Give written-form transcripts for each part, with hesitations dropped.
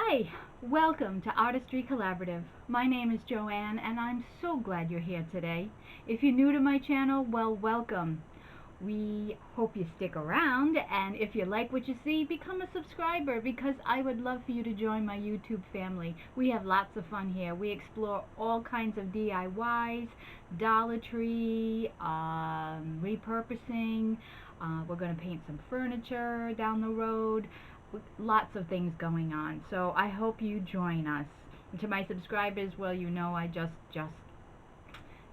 Hi, welcome to Artistry Collaborative. My name is JoAnn and I'm so glad you're here today. If you're new to my channel, well, welcome. We hope you stick around, and if you like what you see, become a subscriber because I would love for you to join my YouTube family. We have lots of fun here. We explore all kinds of DIYs, Dollar Tree, repurposing. We're going to paint some furniture down the road. Lots of things going on. So I hope you join us. And to my subscribers, well, you know I just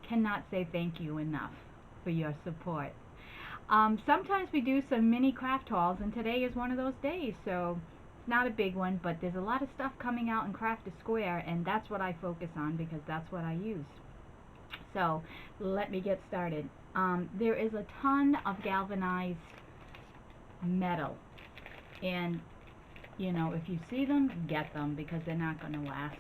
cannot say thank you enough for your support. Sometimes we do some mini craft hauls, and today is one of those days, so it's not a big one, but there's a lot of stuff coming out in Craft a Square, and that's what I focus on because that's what I use. So let me get started. There is a ton of galvanized metal, and you know, if you see them, get them because they're not going to last.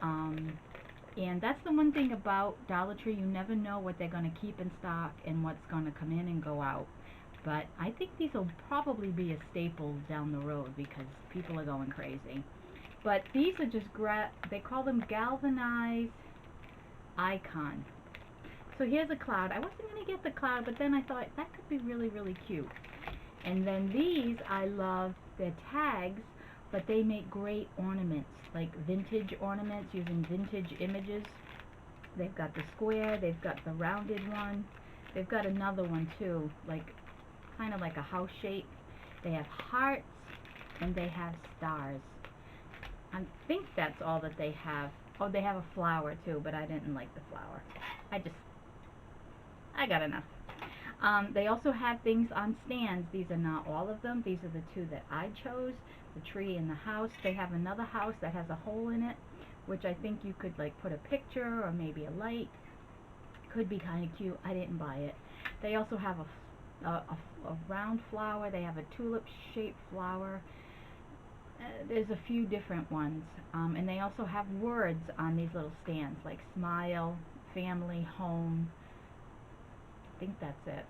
And that's the one thing about Dollar Tree, you never know what they're going to keep in stock and what's going to come in and go out. But I think these will probably be a staple down the road because people are going crazy. But these are just, they call them galvanized icon. So here's a cloud. I wasn't going to get the cloud, but then I thought that could be really, really cute. And then these, I love, they're tags, but they make great ornaments, like vintage ornaments using vintage images. They've got the square, they've got the rounded one, they've got another one too, like kind of like a house shape. They have hearts and they have stars. I think that's all that they have. Oh, they have a flower too, but I didn't like the flower. I got enough. They also have things on stands. These are not all of them. These are the two that I chose, the tree and the house. They have another house that has a hole in it, which I think you could like put a picture or maybe a light. Could be kind of cute. I didn't buy it. They also have a round flower. They have a tulip-shaped flower. There's a few different ones. And they also have words on these little stands, like smile, family, home. I think that's it.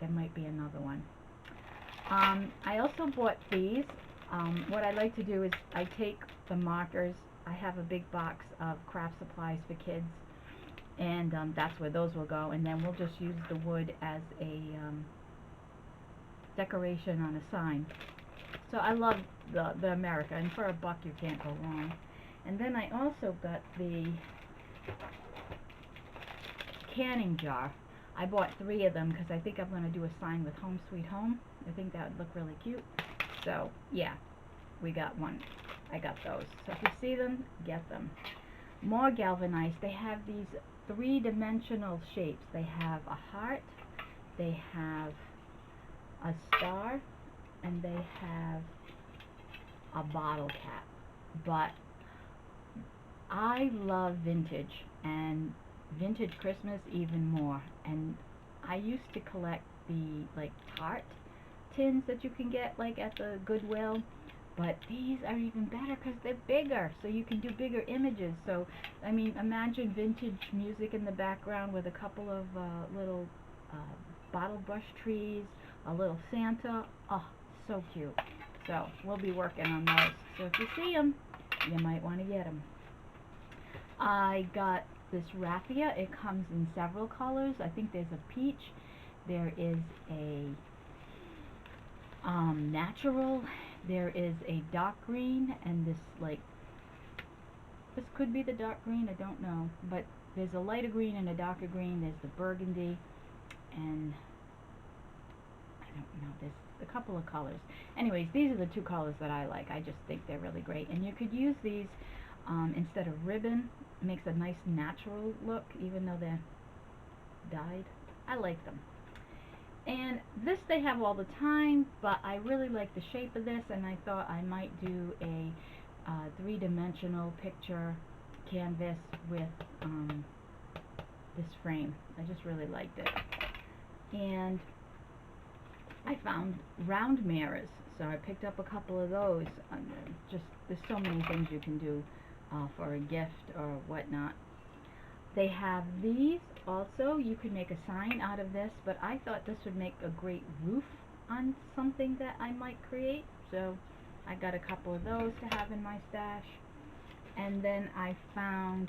There might be another one. I also bought these. What I like to do is I take the markers. I have a big box of craft supplies for kids, and that's where those will go. And then we'll just use the wood as a decoration on a sign. So I love the America, and for $1 you can't go wrong. And then I also got the canning jar. I bought 3 of them because I think I'm going to do a sign with Home Sweet Home. I think that would look really cute. So, yeah, we got one. I got those. So if you see them, get them. More galvanized. They have these 3-dimensional shapes. They have a heart, they have a star, and they have a bottle cap. But I love vintage, and vintage Christmas even more. And I used to collect the like tart tins that you can get like at the Goodwill, but these are even better because they're bigger, so you can do bigger images. So I mean, imagine vintage music in the background with a couple of little bottle brush trees, a little Santa. Oh, so cute. So we'll be working on those. So if you see them, you might want to get them. I got this raffia. It comes in several colors. I think there's a peach, there is a natural, there is a dark green, and this could be the dark green, I don't know, but there's a lighter green and a darker green. There's the burgundy, and I don't know, there's a couple of colors. Anyways, these are the 2 colors that I like. I just think they're really great, and you could use these instead of ribbon. It makes a nice natural look even though they're dyed. I like them. And this they have all the time, but I really like the shape of this, and I thought I might do a 3-dimensional picture canvas with this frame. I just really liked it. And I found round mirrors, so I picked up a couple of those. There's so many things you can do for a gift or whatnot. They have these also. You could make a sign out of this, but I thought this would make a great roof on something that I might create. So I got a couple of those to have in my stash. And then I found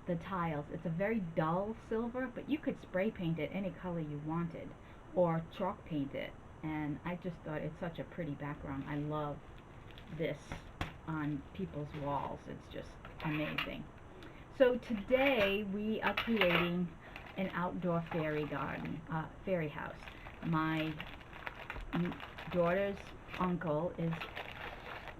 the tiles. It's a very dull silver, but you could spray paint it any color you wanted, or chalk paint it. And I just thought it's such a pretty background. I love this on people's walls. It's just amazing. So today we are creating an outdoor fairy garden, fairy house. My daughter's uncle is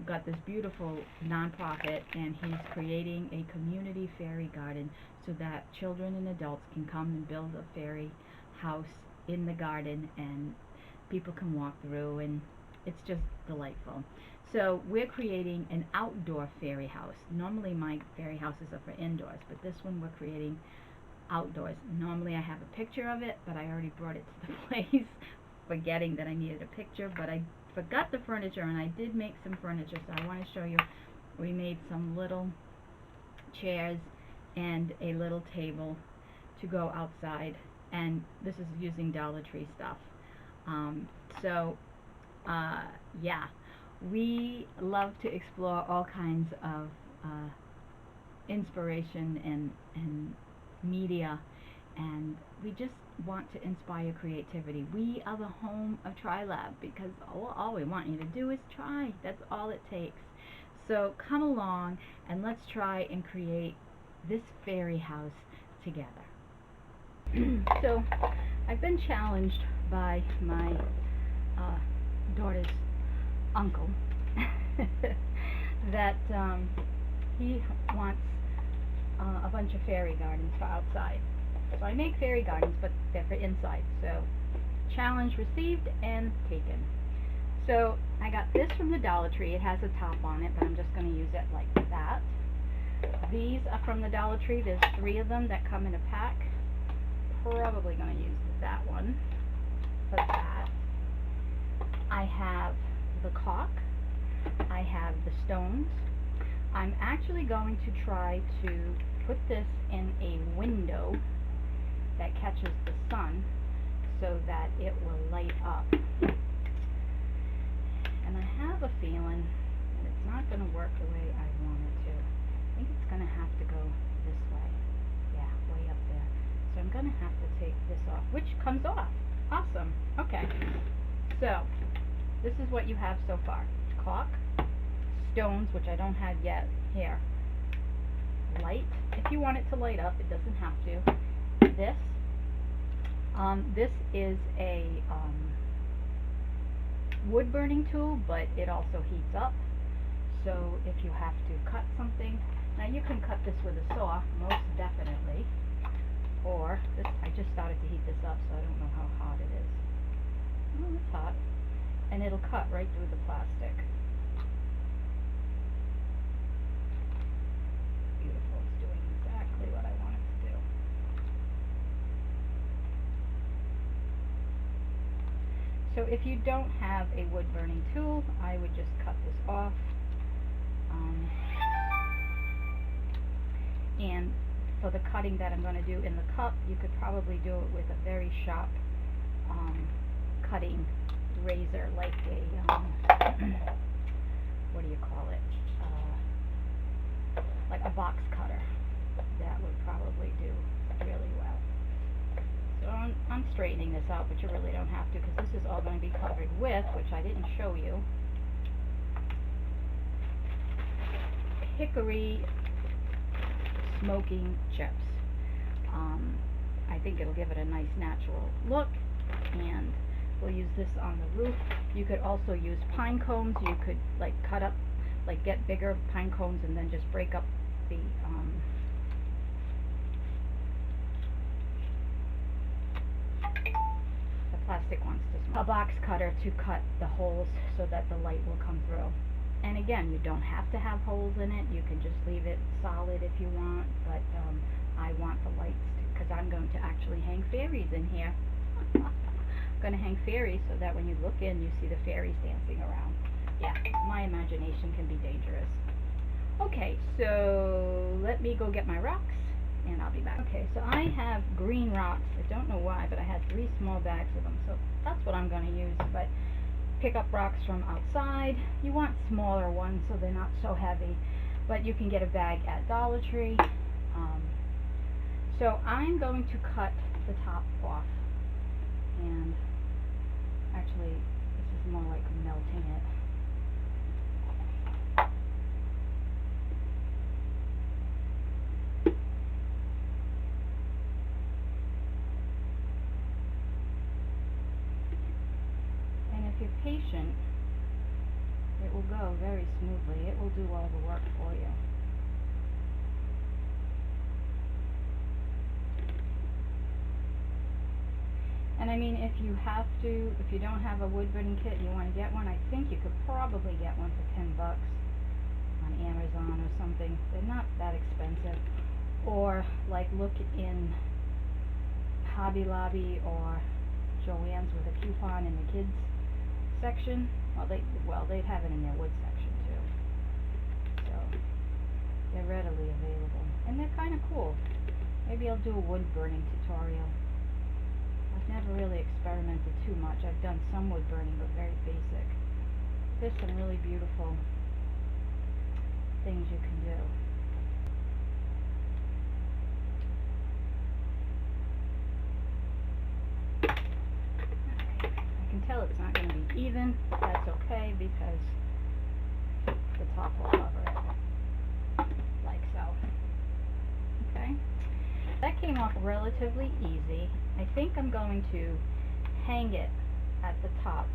got this beautiful nonprofit, and he's creating a community fairy garden so that children and adults can come and build a fairy house in the garden, and people can walk through, and it's just delightful. So we're creating an outdoor fairy house. Normally my fairy houses are for indoors, but this one we're creating outdoors. Normally I have a picture of it, but I already brought it to the place forgetting that I needed a picture, but I forgot the furniture, and I did make some furniture, so I want to show you. We made some little chairs and a little table to go outside, and this is using Dollar Tree stuff. Yeah, we love to explore all kinds of inspiration and media, and we just want to inspire creativity. We are the home of TriLab, because all we want you to do is try. That's all it takes. So come along and let's try and create this fairy house together. So I've been challenged by my daughter's uncle that he wants a bunch of fairy gardens for outside. So I make fairy gardens, but they're for inside. So challenge received and taken. So I got this from the Dollar Tree. It has a top on it, but I'm just going to use it like that. These are from the Dollar Tree. There's 3 of them that come in a pack. Probably going to use that one for that. I have the caulk. I have the stones. I'm actually going to try to put this in a window that catches the sun so that it will light up. And I have a feeling that it's not going to work the way I want it to. I think it's going to have to go this way. Yeah, way up there. So I'm going to have to take this off, which comes off. Awesome. Okay. So this is what you have so far. Caulk, stones, which I don't have yet. Here. Light. If you want it to light up, it doesn't have to. This. This is a wood burning tool, but it also heats up. So if you have to cut something, now you can cut this with a saw, most definitely. Or this, I just started to heat this up, so I don't know how hot it is. Oh, it's hot. And it'll cut right through the plastic. Beautiful. It's doing exactly what I want it to do. So if you don't have a wood burning tool, I would just cut this off. And for the cutting that I'm going to do in the cup, you could probably do it with a very sharp cutting razor, like a what do you call it? Like a box cutter. That would probably do really well. So I'm straightening this out, but you really don't have to, because this is all going to be covered with, which I didn't show you, hickory smoking chips. I think it'll give it a nice natural look, and we'll use this on the roof. You could also use pine cones. You could like cut up, like get bigger pine cones and then just break up the plastic ones to small. A box cutter to cut the holes so that the light will come through. And again, you don't have to have holes in it. You can just leave it solid if you want, but I want the lights, because I'm going to actually hang fairies in here. I'm going to hang fairies so that when you look in, you see the fairies dancing around. Yeah, my imagination can be dangerous. Okay, so let me go get my rocks, and I'll be back. Okay, so I have green rocks. I don't know why, but I had 3 small bags of them, so that's what I'm going to use. But pick up rocks from outside. You want smaller ones so they're not so heavy, but you can get a bag at Dollar Tree. So I'm going to cut the top off, and actually this is more like melting it. And if you're patient, it will go very smoothly. It will do all the work for you. And I mean, if you don't have a wood burning kit and you want to get one, I think you could probably get one for $10 on Amazon or something. They're not that expensive. Or like look in Hobby Lobby or JoAnn's with a coupon in the kids section. Well, they'd have it in their wood section too. So they're readily available, and they're kind of cool. Maybe I'll do a wood burning tutorial. I've never really experimented too much. I've done some wood burning, but very basic. There's some really beautiful things you can do. Okay. I can tell it's not going to be even. That's okay, because the top will cover it, like so. Okay. That came off relatively easy. I think I'm going to hang it at the top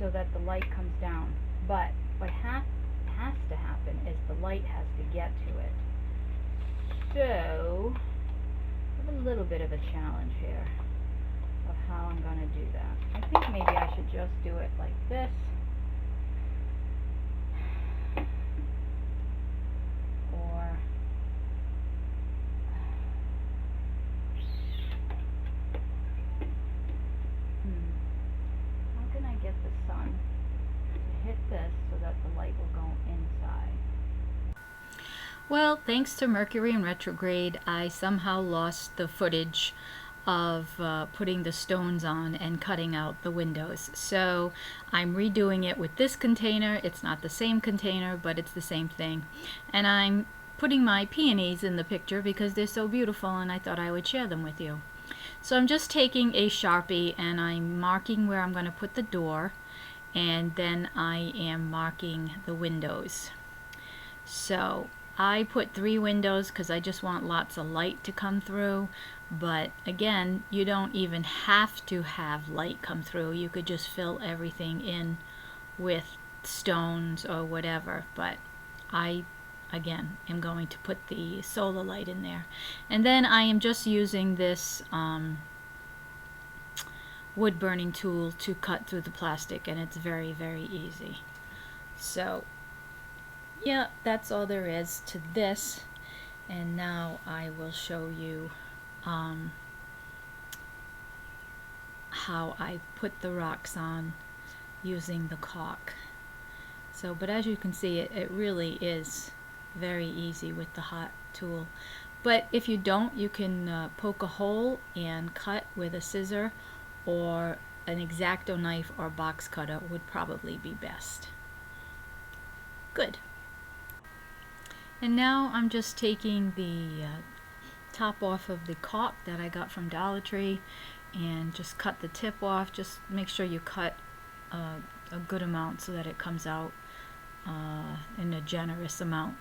so that the light comes down. But what has to happen is the light has to get to it. So I have a little bit of a challenge here of how I'm going to do that. I think maybe I should just do it like this. Or how can I get the sun to hit this so that the light will go inside? Well, thanks to Mercury in retrograde, I somehow lost the footage of putting the stones on and cutting out the windows. So I'm redoing it with this container. It's not the same container, but it's the same thing. And I'm putting my peonies in the picture because they're so beautiful, and I thought I would share them with you. So I'm just taking a Sharpie and I'm marking where I'm going to put the door, and then I am marking the windows. So I put 3 windows because I just want lots of light to come through. But again, you don't even have to have light come through. You could just fill everything in with stones or whatever. But I, again, am going to put the solar light in there. And then I am just using this wood burning tool to cut through the plastic, and it's very, very easy. So yeah, that's all there is to this. And now I will show you how I put the rocks on using the caulk. So, but as you can see, it really is very easy with the hot tool. But if you don't, you can poke a hole and cut with a scissor, or an X-Acto knife or box cutter would probably be best. Good. And now I'm just taking the top off of the caulk that I got from Dollar Tree and just cut the tip off. Just make sure you cut a good amount so that it comes out in a generous amount,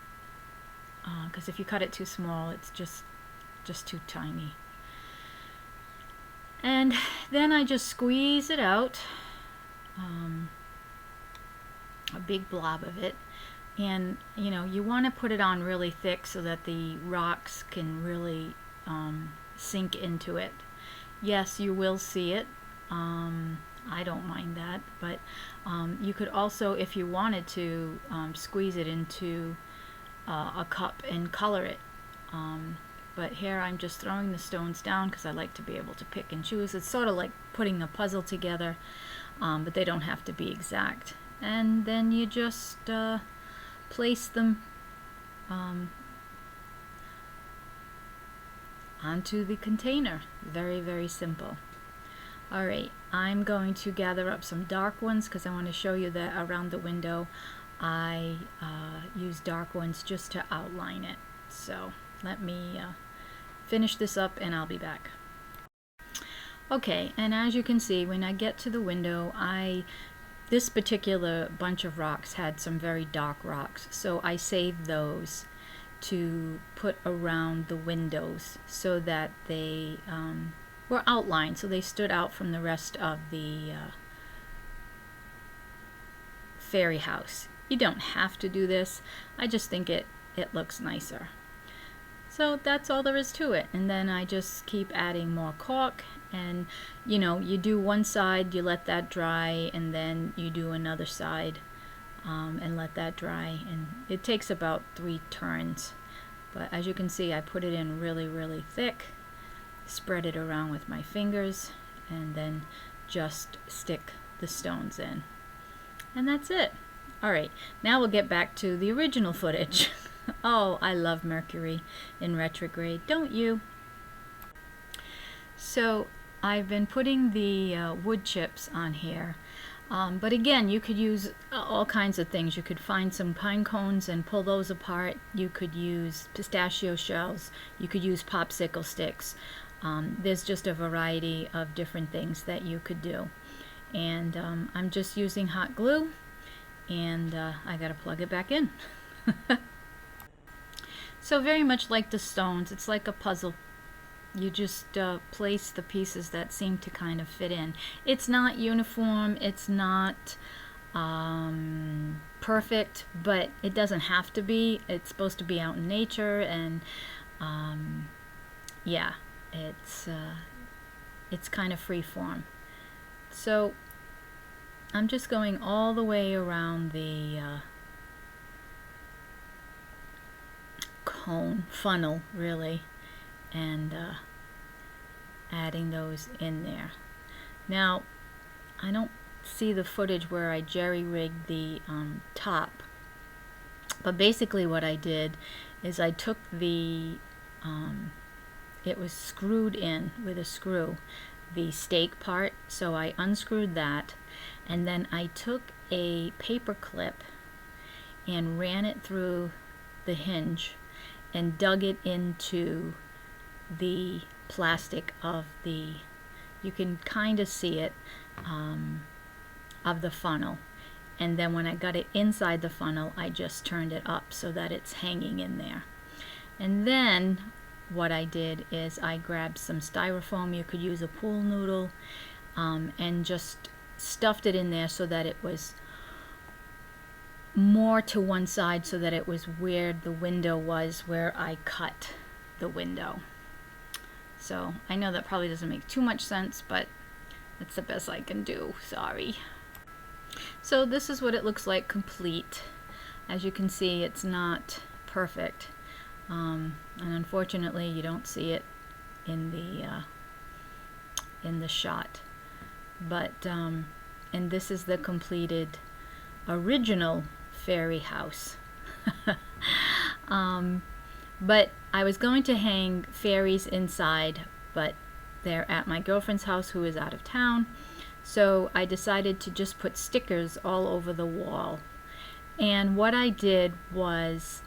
because if you cut it too small, it's just too tiny. And then I just squeeze it out, a big blob of it. And you know, you want to put it on really thick so that the rocks can really sink into it. Yes, you will see it. I don't mind that, but you could also, if you wanted to, squeeze it into a cup and color it. But here I'm just throwing the stones down because I like to be able to pick and choose. It's sort of like putting a puzzle together, but they don't have to be exact. And then you just place them onto the container. Very, very simple. Alright, I'm going to gather up some dark ones because I want to show you that around the window I use dark ones just to outline it. So let me finish this up and I'll be back. Okay, and as you can see, when I get to the window, this particular bunch of rocks had some very dark rocks, so I saved those to put around the windows so that they were outlined, so they stood out from the rest of the fairy house. You don't have to do this, I just think it looks nicer. So that's all there is to it, and then I just keep adding more caulk, and you know, you do one side, you let that dry, and then you do another side and let that dry, and it takes about 3 turns. But as you can see, I put it in really, really thick, spread it around with my fingers, and then just stick the stones in. And that's it. Alright, now we'll get back to the original footage. Oh, I love Mercury in retrograde, don't you? So I've been putting the wood chips on here. But again, you could use all kinds of things. You could find some pine cones and pull those apart. You could use pistachio shells. You could use popsicle sticks. There's just a variety of different things that you could do. And I'm just using hot glue, and I gotta plug it back in. So very much like the stones, it's like a puzzle. You just place the pieces that seem to kind of fit in. It's not uniform, it's not perfect, but it doesn't have to be. It's supposed to be out in nature, and yeah, it's kind of free form. So I'm just going all the way around the cone, funnel really, and adding those in there. Now, I don't see the footage where I jerry-rigged the top, but basically what I did is I took the, it was screwed in with a screw, the stake part, so I unscrewed that, and then I took a paper clip and ran it through the hinge and dug it into the plastic of the, you can kind of see it, of the funnel. And then when I got it inside the funnel, I just turned it up so that it's hanging in there. And then what I did is I grabbed some styrofoam, you could use a pool noodle, and just stuffed it in there so that it was more to one side, so that it was where the window was, where I cut the window. So I know that probably doesn't make too much sense, but that's the best I can do, sorry. So this is what it looks like complete. As you can see, it's not perfect, and unfortunately you don't see it in the shot, but and this is the completed original fairy house. But I was going to hang fairies inside, but they're at my girlfriend's house who is out of town, so I decided to just put stickers all over the wall. And what I did was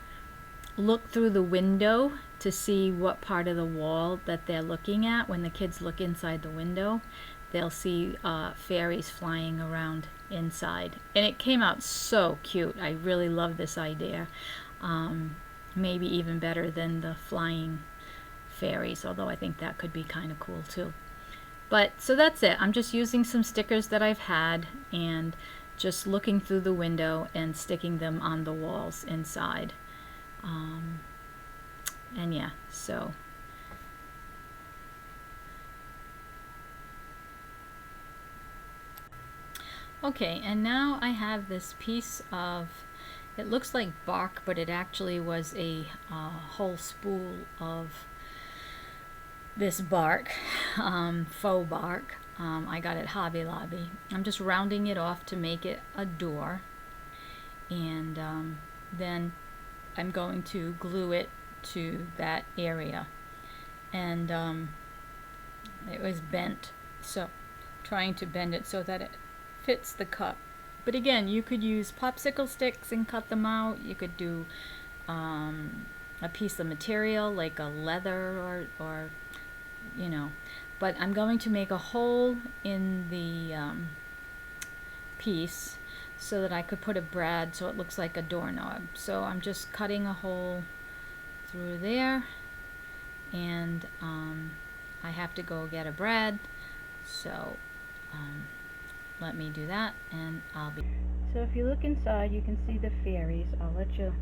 look through the window to see what part of the wall that they're looking at. When the kids look inside the window, they'll see fairies flying around inside, and it came out so cute. I really love this idea, maybe even better than the flying fairies, although I think that could be kind of cool too. But so that's it. I'm just using some stickers that I've had and just looking through the window and sticking them on the walls inside, and yeah, so okay, and now I have this piece of, it looks like bark, but it actually was a whole spool of this bark, faux bark. I got it at Hobby Lobby. I'm just rounding it off to make it a door, and then I'm going to glue it to that area. And it was bent, so trying to bend it so that it fits the cup. But again, you could use popsicle sticks and cut them out. You could do a piece of material like a leather or you know. But I'm going to make a hole in the piece so that I could put a brad so it looks like a doorknob. So I'm just cutting a hole through there, and I have to go get a brad, so let me do that and I'll be... So if you look inside, you can see the fairies. I'll let you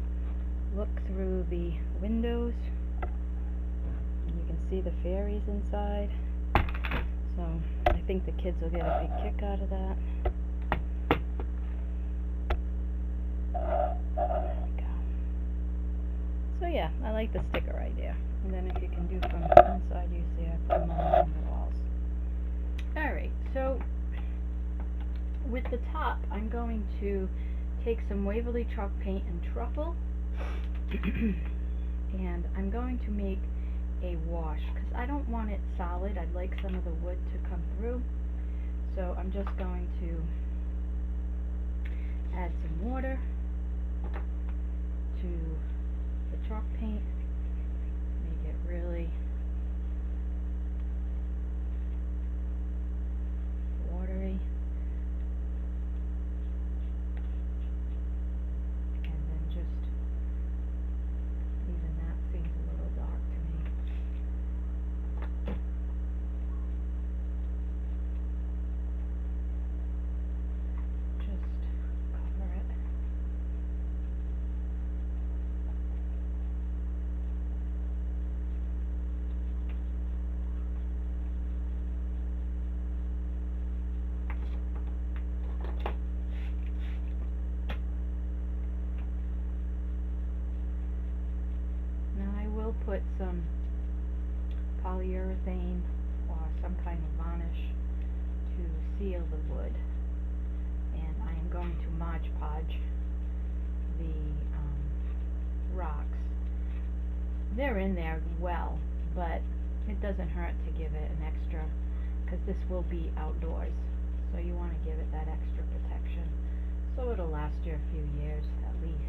look through the windows. You can see the fairies inside. So I think the kids will get a big kick out of that. There we go. So yeah, I like the sticker idea. And then if you can do from the inside, you see I put them all on the walls. Alright, so with the top, I'm going to take some Waverly Chalk paint and truffle. And I'm going to make a wash because I don't want it solid. I'd like some of the wood to come through. So I'm just going to add some water to the chalk paint, make it really watery, and then just even that seems a little dark to me. Just cover it. Put some polyurethane or some kind of varnish to seal the wood, and I am going to Mod Podge the rocks. They're in there well, but it doesn't hurt to give it an extra, because this will be outdoors, so you want to give it that extra protection so it'll last you a few years at least.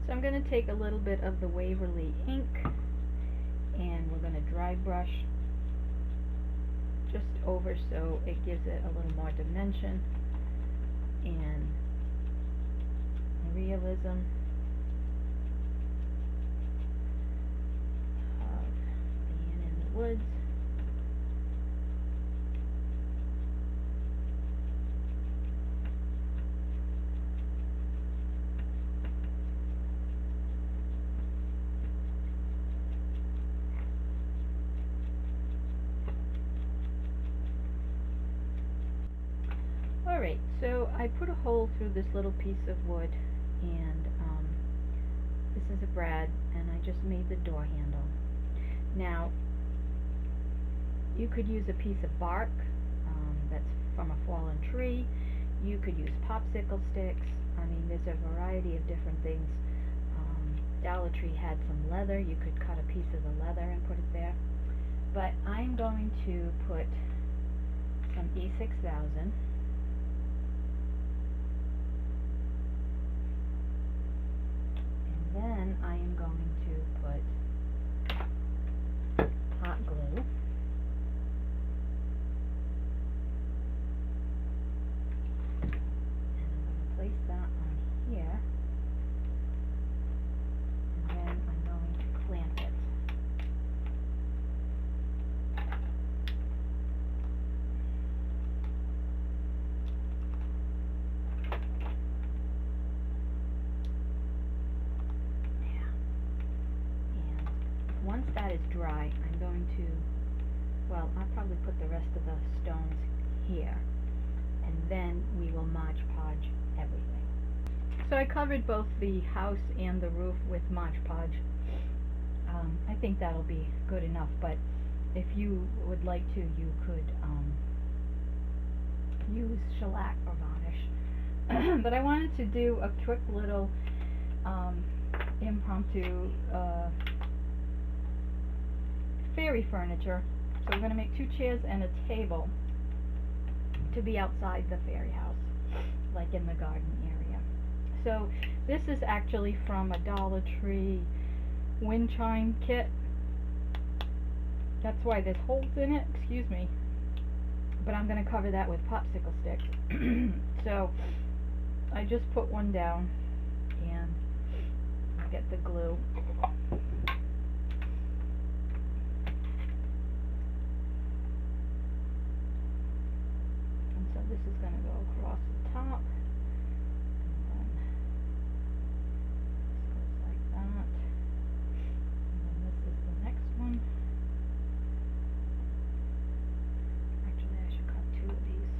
So I'm going to take a little bit of the Waverly ink, and we're going to dry brush just over so it gives it a little more dimension and realism of being in the woods. Alright, so I put a hole through this little piece of wood, and this is a brad, and I just made the door handle. Now, you could use a piece of bark that's from a fallen tree. You could use popsicle sticks. I mean, there's a variety of different things. Dollar Tree had some leather. You could cut a piece of the leather and put it there. But I'm going to put some E6000. Then I am going to put hot glue. And I'm going to place that on here. And then I'm going to clamp it. Once that is dry, I'm going to, well, I'll probably put the rest of the stones here, and then we will Mod Podge everything. So I covered both the house and the roof with Mod Podge. I think that'll be good enough, but if you would like to, you could use shellac or But I wanted to do a quick little impromptu fairy furniture. So we're going to make 2 chairs and a table to be outside the fairy house, like in the garden area. So this is actually from a Dollar Tree wind chime kit. That's why there's holes in it, excuse me. But I'm going to cover that with popsicle sticks. So I just put one down and I'll get the glue. And so this is going to go across the top. And then this goes like that. And then this is the next one. Actually, I should cut 2 of these.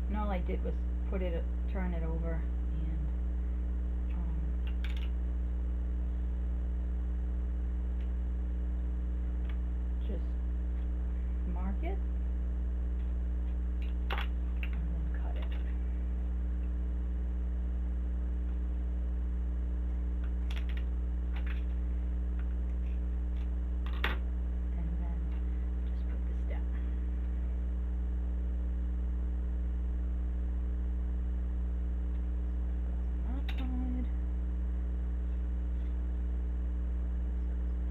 And all I did was turn it over and just mark it and then cut it. And then just put this down. That side.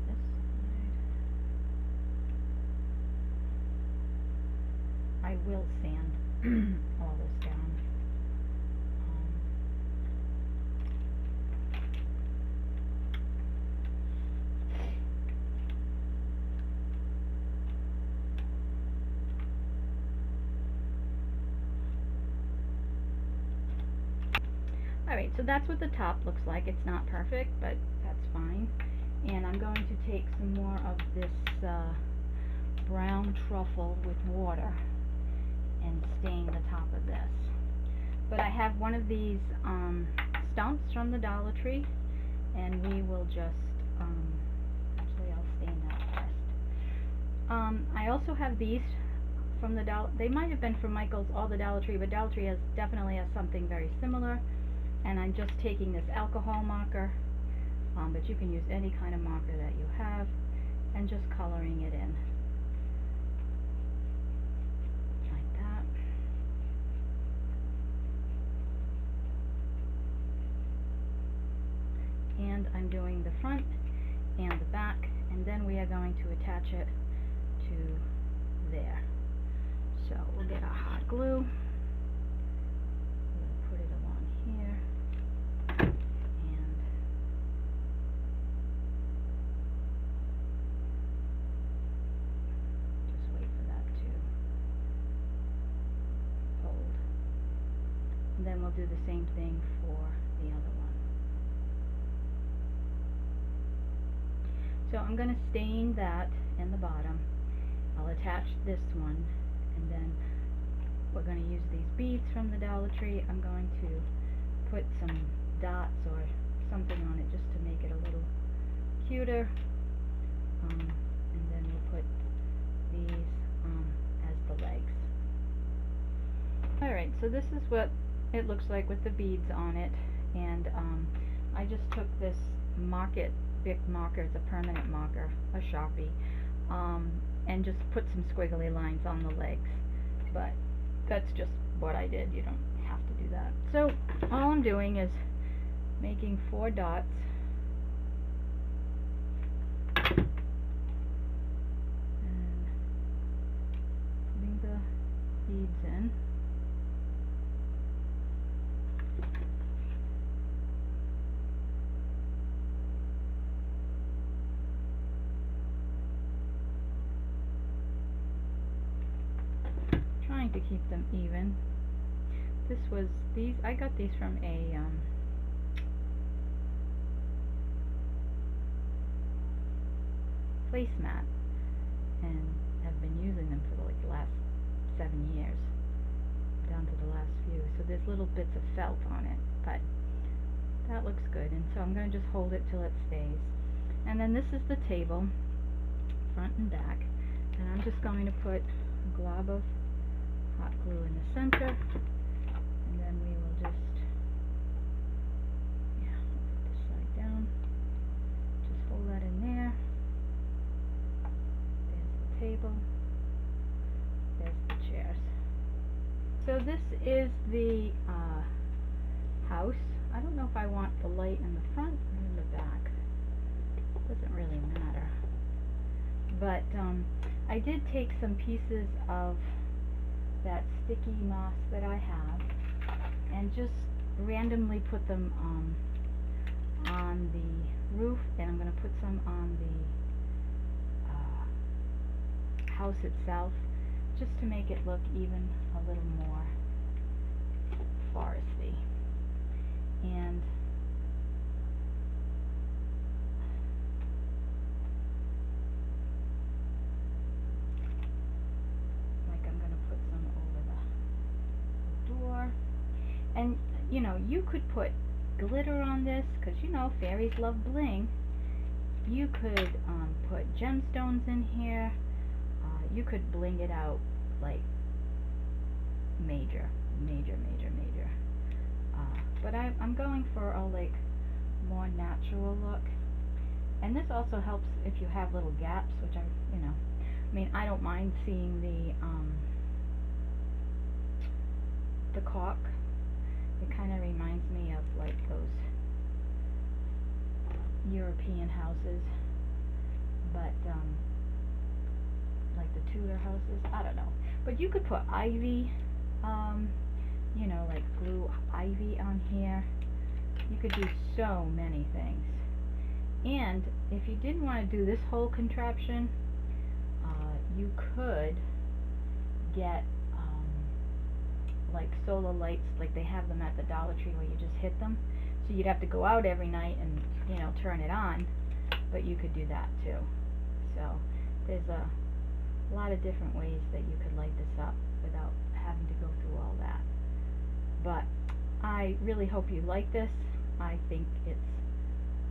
This side. I will sand all this down. Alright, so that's what the top looks like. It's not perfect, but that's fine. And I'm going to take some more of this brown truffle with water and stain the top of this. But I have one of these stumps from the Dollar Tree, and we will just, actually I'll stain that first. I also have these from the Dollar, they might have been from Michael's or the Dollar Tree, but Dollar Tree definitely has something very similar. And I'm just taking this alcohol marker, but you can use any kind of marker that you have, and just coloring it in. Like that. And I'm doing the front and the back, and then we are going to attach it to there. So we'll get our hot glue. We'll put it along here. Then we'll do the same thing for the other one. So I'm going to stain that in the bottom. I'll attach this one, and then we're going to use these beads from the Dollar Tree. I'm going to put some dots or something on it just to make it a little cuter. And then we'll put these as the legs. Alright, so this is what it looks like with the beads on it, and I just took this Bic marker, it's a permanent marker, a Sharpie, and just put some squiggly lines on the legs, but that's just what I did. You don't have to do that. So all I'm doing is making 4 dots, and putting the beads in. Trying to keep them even. I got these from a placemat, and have been using them for like the last 7 years, down to the last few. So there's little bits of felt on it, but that looks good. And so I'm going to just hold it till it stays. And then this is the table, front and back, and I'm just going to put a glob of hot glue in the center, and then we will just, yeah, put this side down, just hold that in there. There's the table, there's the chairs. So this is the house. I don't know if I want the light in the front or in the back. Doesn't really matter. But I did take some pieces of that sticky moss that I have and just randomly put them on the roof, and I'm going to put some on the house itself, just to make it look even a little more foresty. And like I'm going to put some over the door. And you know, you could put glitter on this, because you know fairies love bling. You could put gemstones in here. You could bling it out like major. But I'm going for a like more natural look. And this also helps if you have little gaps, which I mean, I don't mind seeing the caulk. It kind of reminds me of like those European houses, but like the Tudor houses, I don't know. But you could put ivy, you know, like glue ivy on here. You could do so many things. And if you didn't want to do this whole contraption, you could get like solar lights, like they have them at the Dollar Tree, where you just hit them. So you'd have to go out every night and, you know, turn it on, but you could do that too. So there's a lot of different ways that you could light this up without having to go through all that. But I really hope you like this. I think it's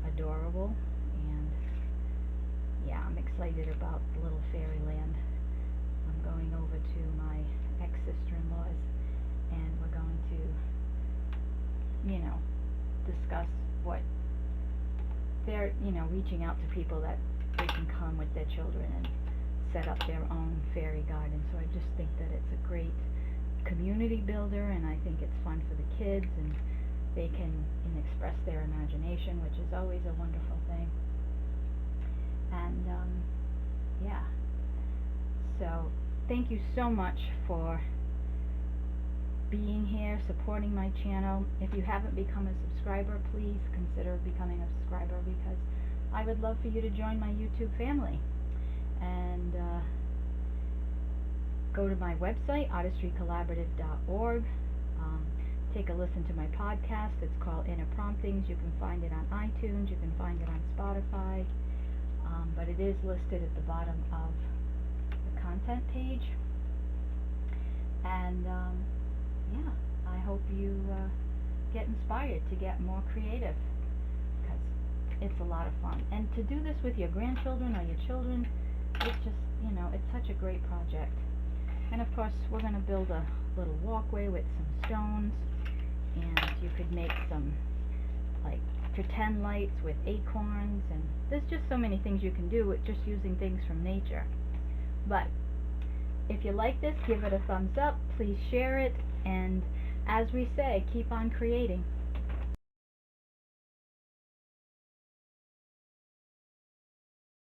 adorable, and yeah, I'm excited about the little fairyland. I'm going over to my ex-sister-in-law's, and we're going to, you know, discuss what they're, you know, reaching out to people that they can come with their children and set up their own fairy garden. So I just think that it's a great community builder, and I think it's fun for the kids, and they can express their imagination, which is always a wonderful thing. And yeah, so thank you so much for being here, supporting my channel. If you haven't become a subscriber, please consider becoming a subscriber, because I would love for you to join my YouTube family. And go to my website, artistrycollaborative.org. Take a listen to my podcast. It's called Inner Promptings. You can find it on iTunes. You can find it on Spotify. But it is listed at the bottom of the content page. And yeah, I hope you get inspired to get more creative, because it's a lot of fun. And to do this with your grandchildren or your children, it's just, you know, it's such a great project. And of course, we're going to build a little walkway with some stones, and you could make some like pretend lights with acorns, and there's just so many things you can do with just using things from nature. But if you like this, give it a thumbs up, please share it, and as we say, keep on creating.